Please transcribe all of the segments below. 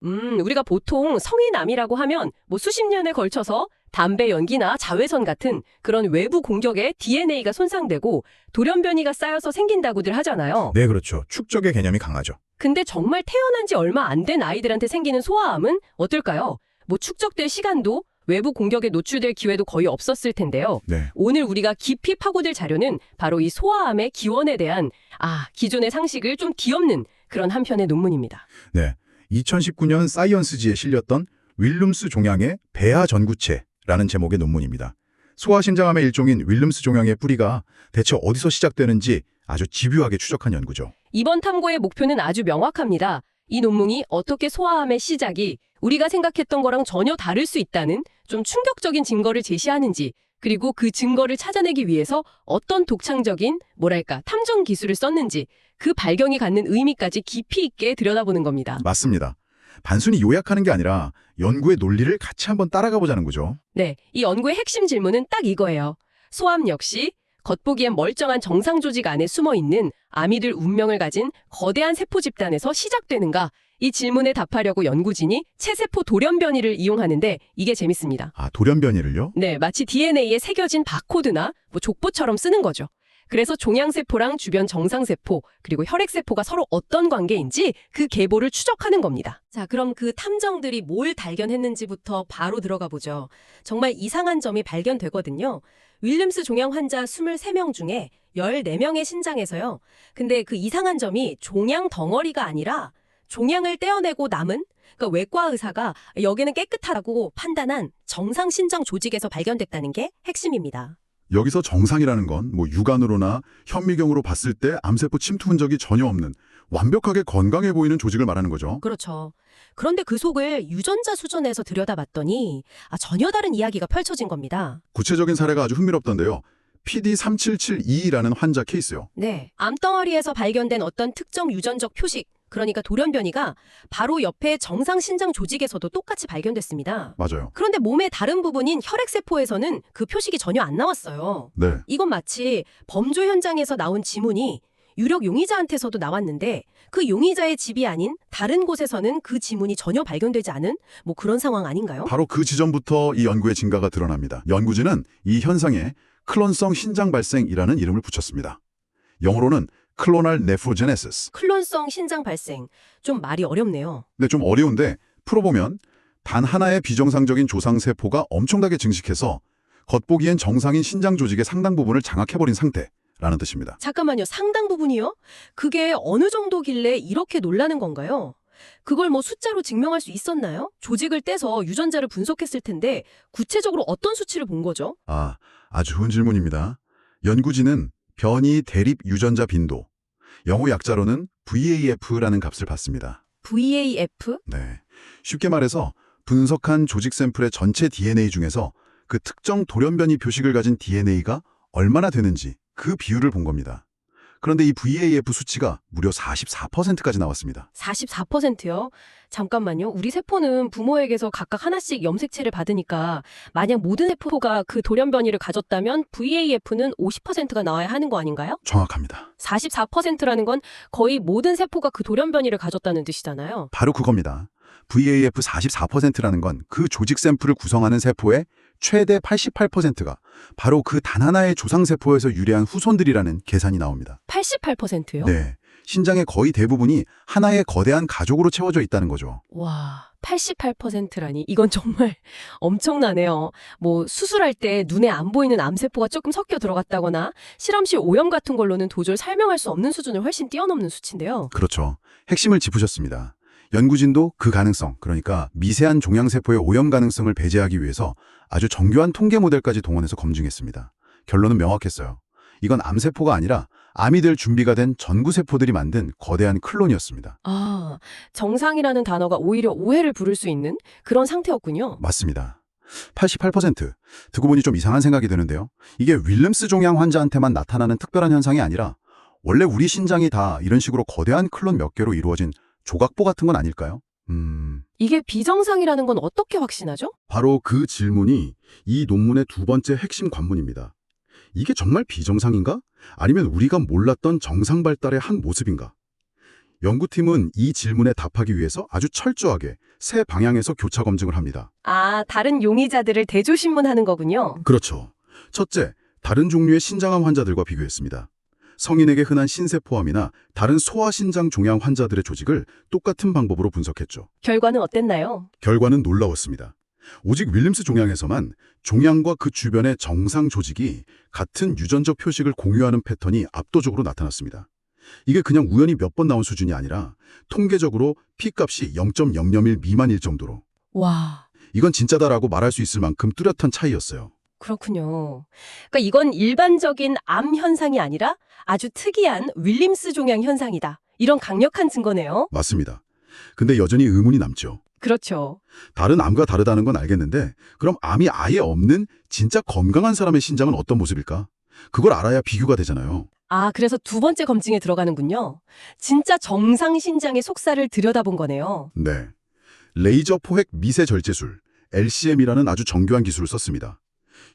우리가 보통 성인암이라고 하면 뭐 수십 년에 걸쳐서 담배 연기나 자외선 같은 그런 외부 공격에 DNA가 손상되고 돌연변이가 쌓여서 생긴다고들 하잖아요. 네, 그렇죠. 축적의 개념이 강하죠. 근데 정말 태어난 지 얼마 안 된 아이들한테 생기는 소아암은 어떨까요? 뭐 축적될 시간도 외부 공격에 노출될 기회도 거의 없었을 텐데요. 네. 오늘 우리가 깊이 파고들 자료는 바로 이 소아암의 기원에 대한 기존의 상식을 좀 뒤엎는 그런 한 편의 논문입니다. 네. 2019년 사이언스지에 실렸던 윌름스 종양의 배아 전구체라는 제목의 논문입니다. 소아심장암의 일종인 윌름스 종양의 뿌리가 대체 어디서 시작되는지 아주 집요하게 추적한 연구죠. 이번 탐구의 목표는 아주 명확합니다. 이 논문이 어떻게 소아암의 시작이 우리가 생각했던 거랑 전혀 다를 수 있다는 좀 충격적인 증거를 제시하는지, 그리고 그 증거를 찾아내기 위해서 어떤 독창적인 탐정 기술을 썼는지, 그 발견이 갖는 의미까지 깊이 있게 들여다보는 겁니다. 맞습니다. 단순히 요약하는 게 아니라 연구의 논리를 같이 한번 따라가 보자는 거죠. 네, 이 연구의 핵심 질문은 딱 이거예요. 소암 역시 겉보기엔 멀쩡한 정상 조직 안에 숨어있는 아미들 운명을 가진 거대한 세포 집단에서 시작되는가? 이 질문에 답하려고 연구진이 체세포 돌연변이를 이용하는데 이게 재밌습니다. 아, 돌연변이를요? 네, 마치 DNA에 새겨진 바코드나 족보처럼 쓰는 거죠. 그래서 종양세포랑 주변 정상세포, 그리고 혈액세포가 서로 어떤 관계인지 그 계보를 추적하는 겁니다. 자, 그럼 그 탐정들이 뭘 발견했는지부터 바로 들어가 보죠. 정말 이상한 점이 발견되거든요. 윌름스 종양 환자 23명 중에 14명의 신장에서요. 근데 그 이상한 점이 종양 덩어리가 아니라 종양을 떼어내고 남은, 그러니까 외과 의사가 여기는 깨끗하다고 판단한 정상 신장 조직에서 발견됐다는 게 핵심입니다. 여기서 정상이라는 건 육안으로나 현미경으로 봤을 때 암세포 침투 흔적이 전혀 없는 완벽하게 건강해 보이는 조직을 말하는 거죠. 그렇죠. 그런데 그 속을 유전자 수준에서 들여다봤더니 전혀 다른 이야기가 펼쳐진 겁니다. 구체적인 사례가 아주 흥미롭던데요. PD3772라는 환자 케이스요. 네, 암덩어리에서 발견된 어떤 특정 유전적 표식, 그러니까 돌연변이가 바로 옆에 정상 신장 조직에서도 똑같이 발견됐습니다. 맞아요. 그런데 몸의 다른 부분인 혈액세포에서는 그 표식이 전혀 안 나왔어요. 네. 이건 마치 범죄 현장에서 나온 지문이 유력 용의자한테서도 나왔는데 그 용의자의 집이 아닌 다른 곳에서는 그 지문이 전혀 발견되지 않은 그런 상황 아닌가요? 바로 그 지점부터 이 연구의 진가가 드러납니다. 연구진은 이 현상에 클론성 신장 발생이라는 이름을 붙였습니다. 영어로는 클로날 네프로제네시스. 클론성 신장 발생. 좀 말이 어렵네요. 네, 좀 어려운데 풀어보면 단 하나의 비정상적인 조상세포가 엄청나게 증식해서 겉보기엔 정상인 신장 조직의 상당 부분을 장악해버린 상태라는 뜻입니다. 잠깐만요. 상당 부분이요? 그게 어느 정도길래 이렇게 놀라는 건가요? 그걸 숫자로 증명할 수 있었나요? 조직을 떼서 유전자를 분석했을 텐데 구체적으로 어떤 수치를 본 거죠? 아주 좋은 질문입니다. 연구진은 변이 대립 유전자 빈도, 영어 약자로는 VAF라는 값을 봤습니다. VAF? 네. 쉽게 말해서 분석한 조직 샘플의 전체 DNA 중에서 그 특정 돌연변이 표식을 가진 DNA가 얼마나 되는지 그 비율을 본 겁니다. 그런데 이 VAF 수치가 무려 44%까지 나왔습니다. 44%요? 잠깐만요. 우리 세포는 부모에게서 각각 하나씩 염색체를 받으니까 만약 모든 세포가 그 돌연변이를 가졌다면 VAF는 50%가 나와야 하는 거 아닌가요? 정확합니다. 44%라는 건 거의 모든 세포가 그 돌연변이를 가졌다는 뜻이잖아요. 바로 그겁니다. VAF 44%라는 건 그 조직 샘플을 구성하는 세포의 최대 88%가 바로 그 단 하나의 조상세포에서 유래한 후손들이라는 계산이 나옵니다. 88%요? 네. 신장의 거의 대부분이 하나의 거대한 가족으로 채워져 있다는 거죠. 와, 88%라니 이건 정말 엄청나네요. 수술할 때 눈에 안 보이는 암세포가 조금 섞여 들어갔다거나 실험실 오염 같은 걸로는 도저히 설명할 수 없는 수준을 훨씬 뛰어넘는 수치인데요. 그렇죠. 핵심을 짚으셨습니다. 연구진도 그 가능성, 그러니까 미세한 종양세포의 오염 가능성을 배제하기 위해서 아주 정교한 통계 모델까지 동원해서 검증했습니다. 결론은 명확했어요. 이건 암세포가 아니라 암이 될 준비가 된 전구세포들이 만든 거대한 클론이었습니다. 정상이라는 단어가 오히려 오해를 부를 수 있는 그런 상태였군요. 맞습니다. 88%. 듣고 보니 좀 이상한 생각이 드는데요. 이게 윌름스 종양 환자한테만 나타나는 특별한 현상이 아니라 원래 우리 신장이 다 이런 식으로 거대한 클론 몇 개로 이루어진 조각보 같은 건 아닐까요? 이게 비정상이라는 건 어떻게 확신하죠? 바로 그 질문이 이 논문의 두 번째 핵심 관문입니다. 이게 정말 비정상인가? 아니면 우리가 몰랐던 정상 발달의 한 모습인가? 연구팀은 이 질문에 답하기 위해서 아주 철저하게 세 방향에서 교차 검증을 합니다. 아, 다른 용의자들을 대조신문하는 거군요. 그렇죠. 첫째, 다른 종류의 신장암 환자들과 비교했습니다. 성인에게 흔한 신세포암이나 다른 소아신장 종양 환자들의 조직을 똑같은 방법으로 분석했죠. 결과는 어땠나요? 결과는 놀라웠습니다. 오직 윌림스 종양에서만 종양과 그 주변의 정상 조직이 같은 유전적 표식을 공유하는 패턴이 압도적으로 나타났습니다. 이게 그냥 우연히 몇 번 나온 수준이 아니라 통계적으로 P값이 0.001 미만일 정도로. 와, 이건 진짜다라고 말할 수 있을 만큼 뚜렷한 차이였어요. 그렇군요. 그러니까 이건 일반적인 암 현상이 아니라 아주 특이한 윌림스 종양 현상이다. 이런 강력한 증거네요. 맞습니다. 근데 여전히 의문이 남죠. 그렇죠. 다른 암과 다르다는 건 알겠는데 그럼 암이 아예 없는 진짜 건강한 사람의 신장은 어떤 모습일까? 그걸 알아야 비교가 되잖아요. 아, 그래서 두 번째 검증에 들어가는군요. 진짜 정상 신장의 속살을 들여다본 거네요. 네. 레이저 포획 미세 절제술, LCM이라는 아주 정교한 기술을 썼습니다.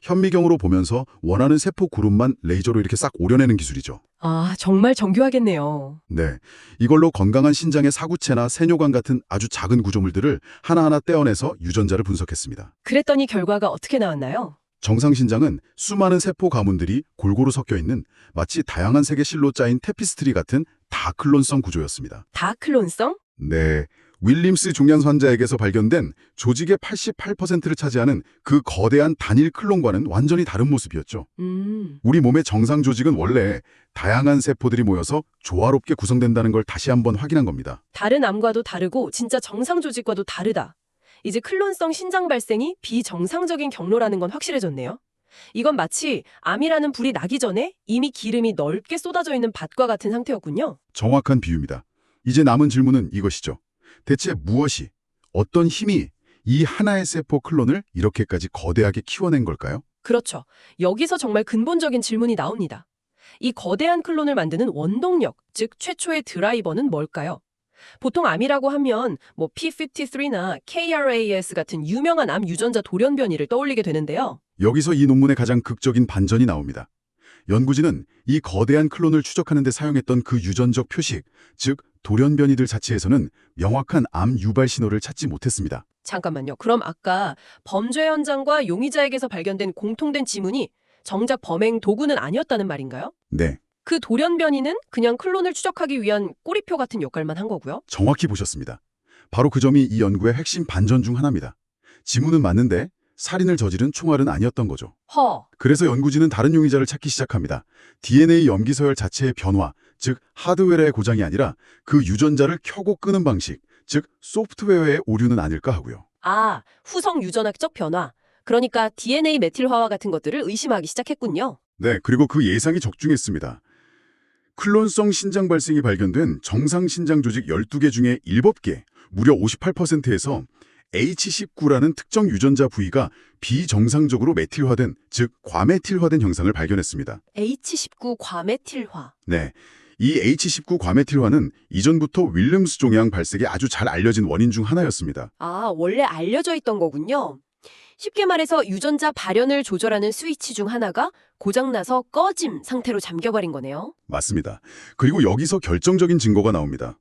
현미경으로 보면서 원하는 세포 그룹만 레이저로 이렇게 싹 오려내는 기술이죠. 아, 정말 정교하겠네요. 네. 이걸로 건강한 신장의 사구체나 세뇨관 같은 아주 작은 구조물들을 하나하나 떼어내서 유전자를 분석했습니다. 그랬더니 결과가 어떻게 나왔나요? 정상 신장은 수많은 세포 가문들이 골고루 섞여 있는 마치 다양한 색의 실로 짜인 테피스트리 같은 다클론성 구조였습니다. 다클론성? 네. 윌림스 종양 환자에게서 발견된 조직의 88%를 차지하는 그 거대한 단일 클론과는 완전히 다른 모습이었죠. 우리 몸의 정상 조직은 원래 다양한 세포들이 모여서 조화롭게 구성된다는 걸 다시 한번 확인한 겁니다. 다른 암과도 다르고 진짜 정상 조직과도 다르다. 이제 클론성 신장 발생이 비정상적인 경로라는 건 확실해졌네요. 이건 마치 암이라는 불이 나기 전에 이미 기름이 넓게 쏟아져 있는 밭과 같은 상태였군요. 정확한 비유입니다. 이제 남은 질문은 이것이죠. 대체 무엇이, 어떤 힘이 이 하나의 세포 클론을 이렇게까지 거대하게 키워낸 걸까요? 그렇죠. 여기서 정말 근본적인 질문이 나옵니다. 이 거대한 클론을 만드는 원동력, 즉 최초의 드라이버는 뭘까요? 보통 암이라고 하면 뭐 P53나 KRAS 같은 유명한 암 유전자 돌연변이를 떠올리게 되는데요. 여기서 이 논문의 가장 극적인 반전이 나옵니다. 연구진은 이 거대한 클론을 추적하는 데 사용했던 그 유전적 표식, 즉 돌연변이들 자체에서는 명확한 암 유발 신호를 찾지 못했습니다. 잠깐만요. 그럼 아까 범죄 현장과 용의자에게서 발견된 공통된 지문이 정작 범행 도구는 아니었다는 말인가요? 네, 그 돌연변이는 그냥 클론을 추적하기 위한 꼬리표 같은 역할만 한 거고요. 정확히 보셨습니다. 바로 그 점이 이 연구의 핵심 반전 중 하나입니다. 지문은 맞는데 살인을 저지른 총알은 아니었던 거죠. 그래서 연구진은 다른 용의자를 찾기 시작합니다. DNA 염기 서열 자체의 변화, 즉 하드웨어의 고장이 아니라 그 유전자를 켜고 끄는 방식, 즉 소프트웨어의 오류는 아닐까 하고요. 아, 후성 유전학적 변화. 그러니까 DNA 메틸화와 같은 것들을 의심하기 시작했군요. 네, 그리고 그 예상이 적중했습니다. 클론성 신장 발생이 발견된 정상 신장 조직 12개 중에 7개, 무려 58%에서 H19라는 특정 유전자 부위가 비정상적으로 메틸화된, 즉 과메틸화된 형상을 발견했습니다. H19 과메틸화. 네, 이 H19 과메틸화는 이전부터 윌름스 종양 발생에 아주 잘 알려진 원인 중 하나였습니다. 아, 원래 알려져 있던 거군요. 쉽게 말해서 유전자 발현을 조절하는 스위치 중 하나가 고장나서 꺼짐 상태로 잠겨버린 거네요. 맞습니다. 그리고 여기서 결정적인 증거가 나옵니다.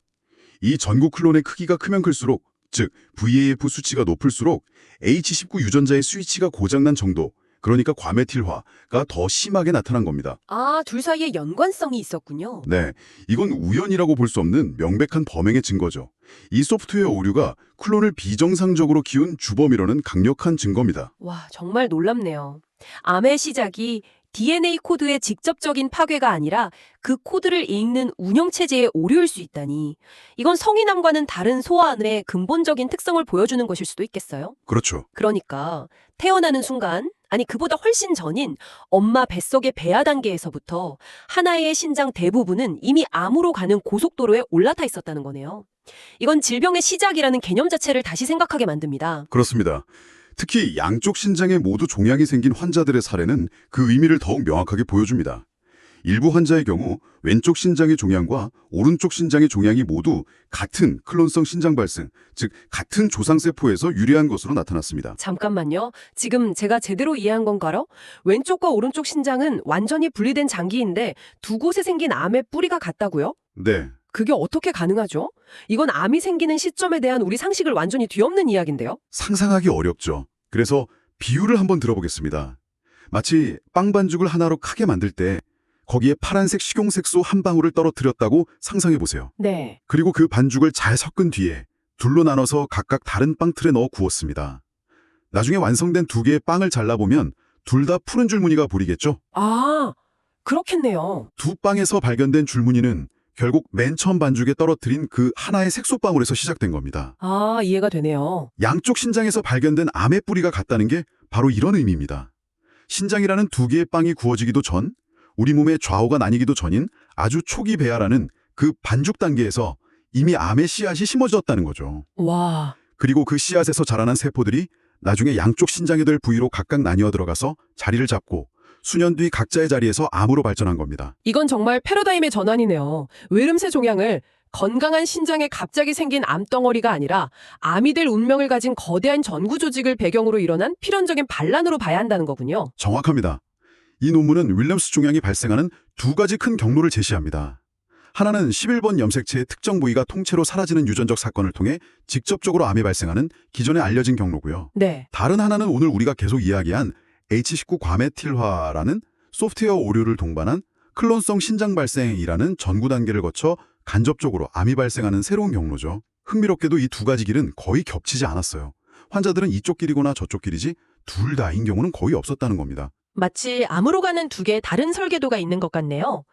이 전구 클론의 크기가 크면 클수록, 즉 VAF 수치가 높을수록 H19 유전자의 스위치가 고장난 정도, 그러니까 과메틸화가 더 심하게 나타난 겁니다. 아, 둘 사이에 연관성이 있었군요. 네, 이건 우연이라고 볼 수 없는 명백한 범행의 증거죠. 이 소프트웨어 오류가 클론을 비정상적으로 키운 주범이라는 강력한 증거입니다. 와, 정말 놀랍네요. 암의 시작이 DNA 코드의 직접적인 파괴가 아니라 그 코드를 읽는 운영체제의 오류일 수 있다니. 이건 성인암과는 다른 소아암의 근본적인 특성을 보여주는 것일 수도 있겠어요. 그렇죠. 그러니까 태어나는 순간, 아니 그보다 훨씬 전인 엄마 뱃속의 배아 단계에서부터 하나의 신장 대부분은 이미 암으로 가는 고속도로에 올라타 있었다는 거네요. 이건 질병의 시작이라는 개념 자체를 다시 생각하게 만듭니다. 그렇습니다. 특히 양쪽 신장에 모두 종양이 생긴 환자들의 사례는 그 의미를 더욱 명확하게 보여줍니다. 일부 환자의 경우 왼쪽 신장의 종양과 오른쪽 신장의 종양이 모두 같은 클론성 신장 발생, 즉 같은 조상세포에서 유래한 것으로 나타났습니다. 잠깐만요. 지금 제가 제대로 이해한 건가요? 왼쪽과 오른쪽 신장은 완전히 분리된 장기인데 두 곳에 생긴 암의 뿌리가 같다고요? 네, 그게 어떻게 가능하죠? 이건 암이 생기는 시점에 대한 우리 상식을 완전히 뒤엎는 이야기인데요. 상상하기 어렵죠. 그래서 비유를 한번 들어보겠습니다. 마치 빵 반죽을 하나로 크게 만들 때 거기에 파란색 식용색소 한 방울을 떨어뜨렸다고 상상해 보세요. 네. 그리고 그 반죽을 잘 섞은 뒤에 둘로 나눠서 각각 다른 빵 틀에 넣어 구웠습니다. 나중에 완성된 두 개의 빵을 잘라보면 둘 다 푸른 줄무늬가 보이겠죠? 아, 그렇겠네요. 두 빵에서 발견된 줄무늬는 결국 맨 처음 반죽에 떨어뜨린 그 하나의 색소방울에서 시작된 겁니다. 아, 이해가 되네요. 양쪽 신장에서 발견된 암의 뿌리가 같다는 게 바로 이런 의미입니다. 신장이라는 두 개의 빵이 구워지기도 전, 우리 몸의 좌우가 나뉘기도 전인 아주 초기 배아라는 그 반죽 단계에서 이미 암의 씨앗이 심어졌다는 거죠. 와, 그리고 그 씨앗에서 자라난 세포들이 나중에 양쪽 신장에 될 부위로 각각 나뉘어 들어가서 자리를 잡고 수년 뒤 각자의 자리에서 암으로 발전한 겁니다. 이건 정말 패러다임의 전환이네요. 외름새 종양을 건강한 신장에 갑자기 생긴 암덩어리가 아니라 암이 될 운명을 가진 거대한 전구 조직을 배경으로 일어난 필연적인 반란으로 봐야 한다는 거군요. 정확합니다. 이 논문은 윌리엄스 종양이 발생하는 두 가지 큰 경로를 제시합니다. 하나는 11번 염색체의 특정 부위가 통째로 사라지는 유전적 사건을 통해 직접적으로 암이 발생하는 기존에 알려진 경로고요. 네. 다른 하나는 오늘 우리가 계속 이야기한 H19 과메틸화라는 소프트웨어 오류를 동반한 클론성 신장 발생이라는 전구 단계를 거쳐 간접적으로 암이 발생하는 새로운 경로죠. 흥미롭게도 이 두 가지 길은 거의 겹치지 않았어요. 환자들은 이쪽 길이거나 저쪽 길이지 둘 다인 경우는 거의 없었다는 겁니다. 마치 암으로 가는 두 개의 다른 설계도가 있는 것 같네요.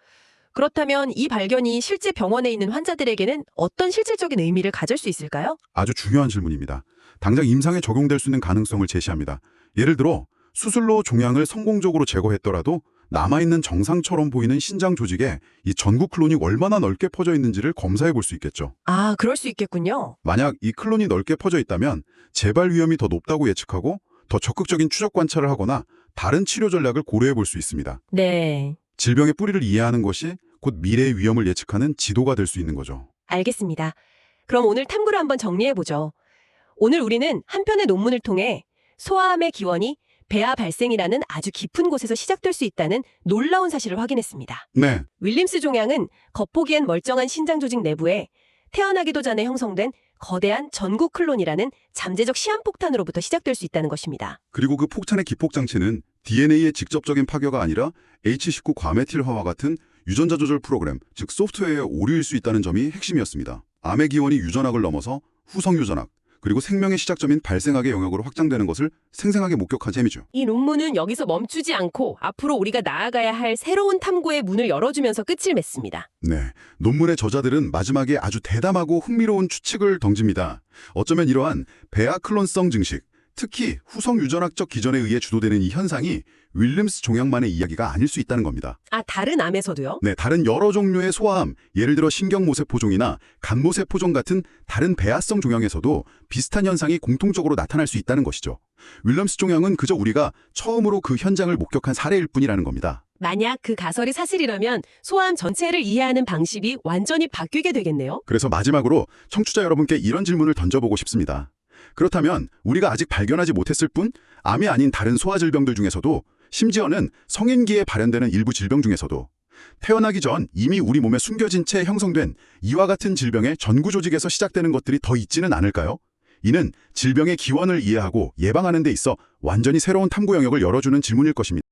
그렇다면 이 발견이 실제 병원에 있는 환자들에게는 어떤 실질적인 의미를 가질 수 있을까요? 아주 중요한 질문입니다. 당장 임상에 적용될 수 있는 가능성을 제시합니다. 예를 들어 수술로 종양을 성공적으로 제거했더라도 남아있는 정상처럼 보이는 신장 조직에 이 전구 클론이 얼마나 넓게 퍼져 있는지를 검사해 볼 수 있겠죠. 아, 그럴 수 있겠군요. 만약 이 클론이 넓게 퍼져 있다면 재발 위험이 더 높다고 예측하고 더 적극적인 추적 관찰을 하거나 다른 치료 전략을 고려해 볼 수 있습니다. 네, 질병의 뿌리를 이해하는 것이 곧 미래의 위험을 예측하는 지도가 될 수 있는 거죠. 알겠습니다. 그럼 오늘 탐구를 한번 정리해보죠. 오늘 우리는 한 편의 논문을 통해 소아암의 기원이 배아 발생이라는 아주 깊은 곳에서 시작될 수 있다는 놀라운 사실을 확인했습니다. 네, 윌림스 종양은 겉보기엔 멀쩡한 신장 조직 내부에 태어나기도 전에 형성된 거대한 전구 클론이라는 잠재적 시한폭탄으로부터 시작될 수 있다는 것입니다. 그리고 그 폭탄의 기폭장치는 DNA의 직접적인 파괴가 아니라 H19 과메틸화와 같은 유전자 조절 프로그램, 즉 소프트웨어의 오류일 수 있다는 점이 핵심이었습니다. 암의 기원이 유전학을 넘어서 후성 유전학, 그리고 생명의 시작점인 발생학의 영역으로 확장되는 것을 생생하게 목격한 셈이죠. 이 논문은 여기서 멈추지 않고 앞으로 우리가 나아가야 할 새로운 탐구의 문을 열어주면서 끝을 맺습니다. 네, 논문의 저자들은 마지막에 아주 대담하고 흥미로운 추측을 던집니다. 어쩌면 이러한 배아 클론성 증식, 특히 후성 유전학적 기전에 의해 주도되는 이 현상이 윌리엄스 종양만의 이야기가 아닐 수 있다는 겁니다. 아, 다른 암에서도요? 네, 다른 여러 종류의 소아암, 예를 들어 신경모세포종이나 간모세포종 같은 다른 배아성 종양에서도 비슷한 현상이 공통적으로 나타날 수 있다는 것이죠. 윌리엄스 종양은 그저 우리가 처음으로 그 현장을 목격한 사례일 뿐이라는 겁니다. 만약 그 가설이 사실이라면 소아암 전체를 이해하는 방식이 완전히 바뀌게 되겠네요. 그래서 마지막으로 청취자 여러분께 이런 질문을 던져보고 싶습니다. 그렇다면 우리가 아직 발견하지 못했을 뿐 암이 아닌 다른 소아 질병들 중에서도 심지어는 성인기에 발현되는 일부 질병 중에서도 태어나기 전 이미 우리 몸에 숨겨진 채 형성된 이와 같은 질병의 전구 조직에서 시작되는 것들이 더 있지는 않을까요? 이는 질병의 기원을 이해하고 예방하는 데 있어 완전히 새로운 탐구 영역을 열어주는 질문일 것입니다.